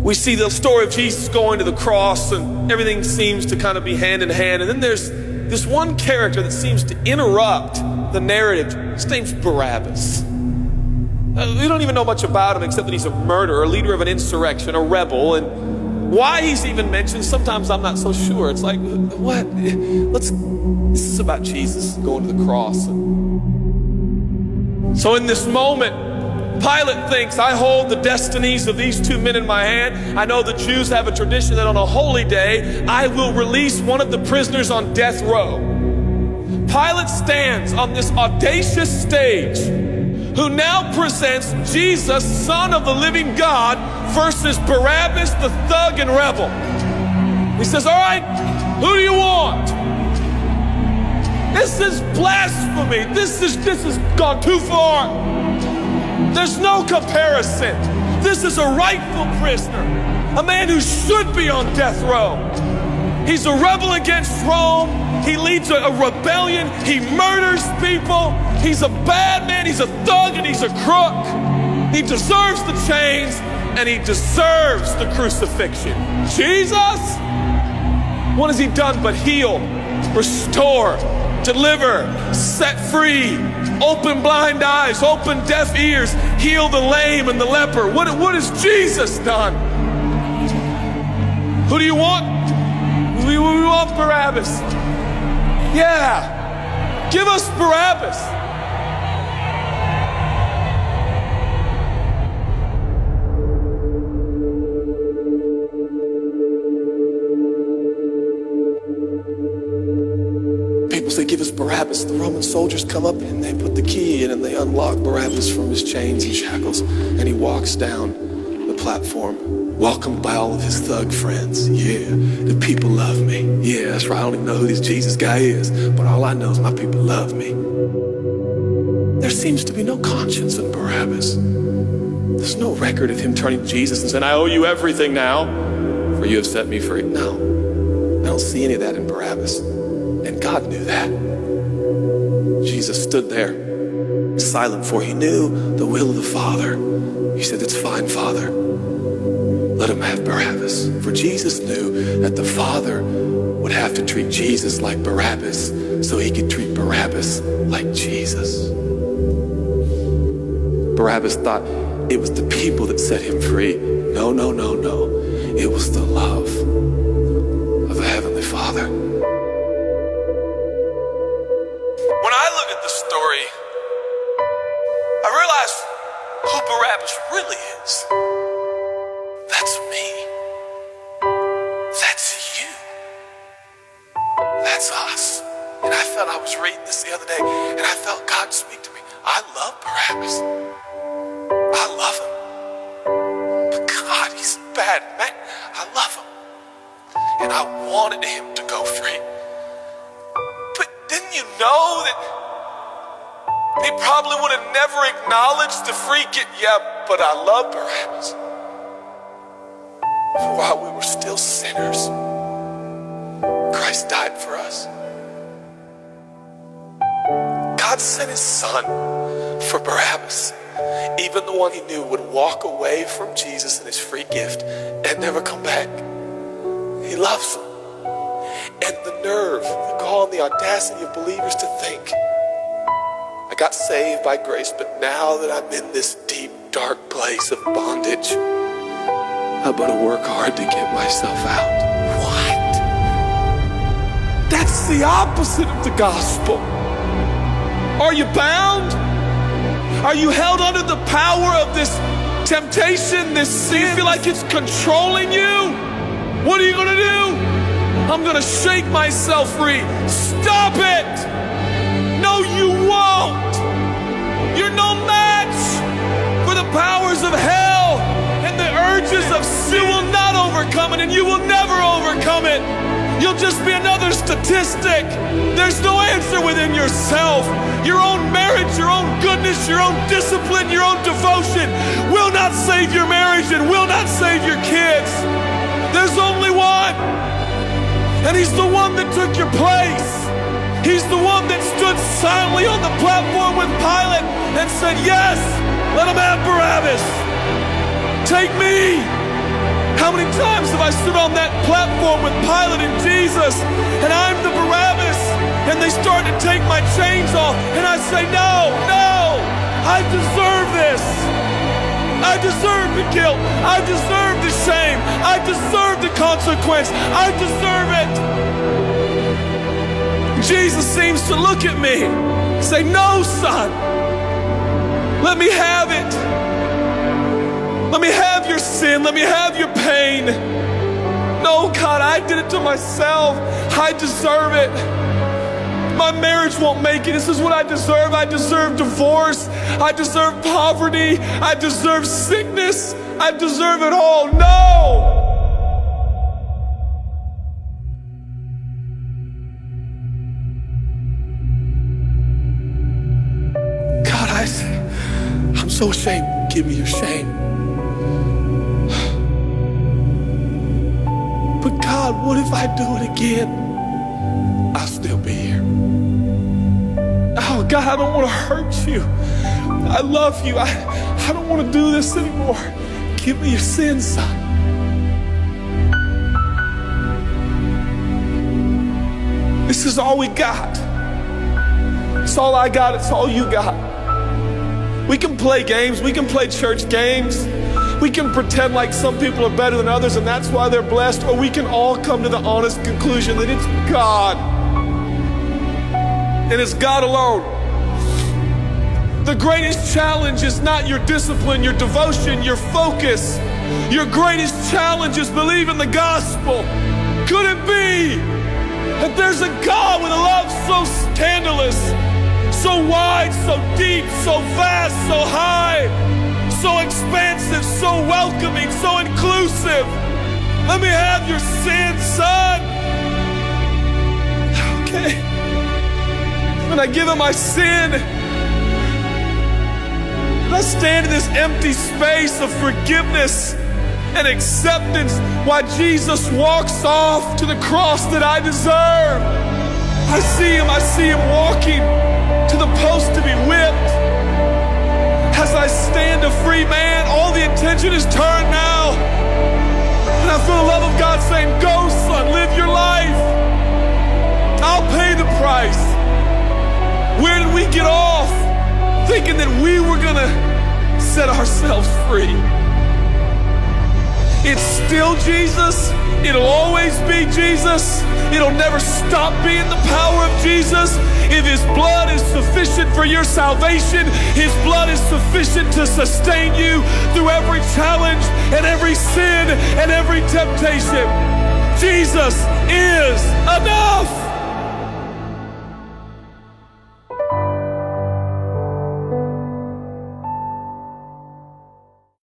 We see the story of Jesus going to the cross, and everything seems to kind of be hand in hand. And then there's this one character that seems to interrupt the narrative. His name's Barabbas. We don't even know much about him except that he's a murderer, a leader of an insurrection, a rebel. And why he's even mentioned, sometimes I'm not so sure. It's like, what? This is about Jesus going to the cross. So in this moment, Pilate thinks, I hold the destinies of these two men in my hand. I know the Jews have a tradition that on a holy day, I will release one of the prisoners on death row. Pilate stands on this audacious stage, who now presents Jesus, Son of the living God, versus Barabbas, the thug and rebel. He says, all right, who do you want? This is blasphemy. This has gone too far. There's no comparison. This is a rightful prisoner, a man who should be on death row. He's a rebel against Rome. He leads a rebellion. He murders people. He's a bad man. He's a thug and he's a crook. He deserves the chains and he deserves the crucifixion. Jesus? What has he done but heal, restore, deliver, set free, open blind eyes, open deaf ears, heal the lame and the leper? What has Jesus done? Who do you want? We want Barabbas. Yeah, give us Barabbas. People say, give us Barabbas. The Roman soldiers come up and they put the key in and they unlock Barabbas from his chains and shackles. And he walks down the platform, welcomed by all of his thug friends. Yeah, the people love me. Yeah, that's right. I don't even know who this Jesus guy is, but all I know is my people love me. There seems to be no conscience in Barabbas. There's no record of him turning to Jesus and saying, I owe you everything now, for you have set me free. No, I don't see any of that in Barabbas. And God knew that. Jesus stood there, silent, for he knew the will of the Father. He said, it's fine, Father. Let him have Barabbas. For Jesus knew that the Father would have to treat Jesus like Barabbas so he could treat Barabbas like Jesus. Barabbas thought it was the people that set him free. No, no, no, no. It was the love of the Heavenly Father. When I look at the story, I realize who Barabbas really is. That's me. That's you. That's us. And I felt, I was reading this the other day, and I felt God speak to me. I love Barabbas. I love him. But God, he's bad, man. I love him. And I wanted him to go free. But didn't you know that he probably would have never acknowledged the free gift? Yeah, but I love Barabbas. For while we were still sinners, Christ died for us. God sent his son for Barabbas, even the one he knew would walk away from Jesus and his free gift and never come back. He loves him. And the nerve, the gall, and the audacity of believers to think, I got saved by grace, but now that I'm in this deep, dark place of bondage, I better work hard to get myself out. What? That's the opposite of the gospel. Are you bound? Are you held under the power of this temptation, this sin? You feel like it's controlling you? What are you gonna do? I'm gonna shake myself free. Stop it! No, you won't! You're no match for the powers of hell and the urges of sin. You will not overcome it, and you will never overcome it. You'll just be another statistic. There's no answer within yourself. Your own marriage, your own goodness, your own discipline, your own devotion will not save your marriage and will not save your kids. There's only one, and he's the one that took your place. He's the one that stood silently on the platform with Pilate and said, yes, let him have Barabbas. Take me. How many times have I stood on that platform with Pilate and Jesus, and I'm the Barabbas, and they start to take my chains off, and I say, no, no, I deserve this. I deserve the guilt. I deserve the shame. I deserve the consequence. I deserve it. Jesus seems to look at me and say, no, son, let me have it. Let me have your sin. Let me have your pain. No, God, I did it to myself. I deserve it. My marriage won't make it. This is what I deserve. I deserve divorce. I deserve poverty. I deserve sickness. I deserve it all. No! God, I'm so ashamed. Give me your shame. But God, what if I do it again? I'll still be here. Oh, God, I don't want to hurt you. I love you. I don't want to do this anymore. Give me your sins, son. This is all we got. It's all I got. It's all you got. We can play games. We can play church games. We can pretend like some people are better than others and that's why they're blessed, or we can all come to the honest conclusion that it's God. And it's God alone. The greatest challenge is not your discipline, your devotion, your focus. Your greatest challenge is believing the gospel. Could it be that there's a God with a love so scandalous, so wide, so deep, so vast, so high, so expansive, so welcoming, so inclusive? Let me have your sin, son. Okay. When I give him my sin, and I stand in this empty space of forgiveness and acceptance while Jesus walks off to the cross that I deserve. I see him walking to the post to be whipped. As I stand a free man, all the attention is turned now. And I feel the love of God saying, go, son, live your life. I'll pay the price. Where did we get off thinking that we were gonna set ourselves free? It's still Jesus. It'll always be Jesus. It'll never stop being the power of Jesus. If his blood is sufficient for your salvation, his blood is sufficient to sustain you through every challenge and every sin and every temptation. Jesus is enough.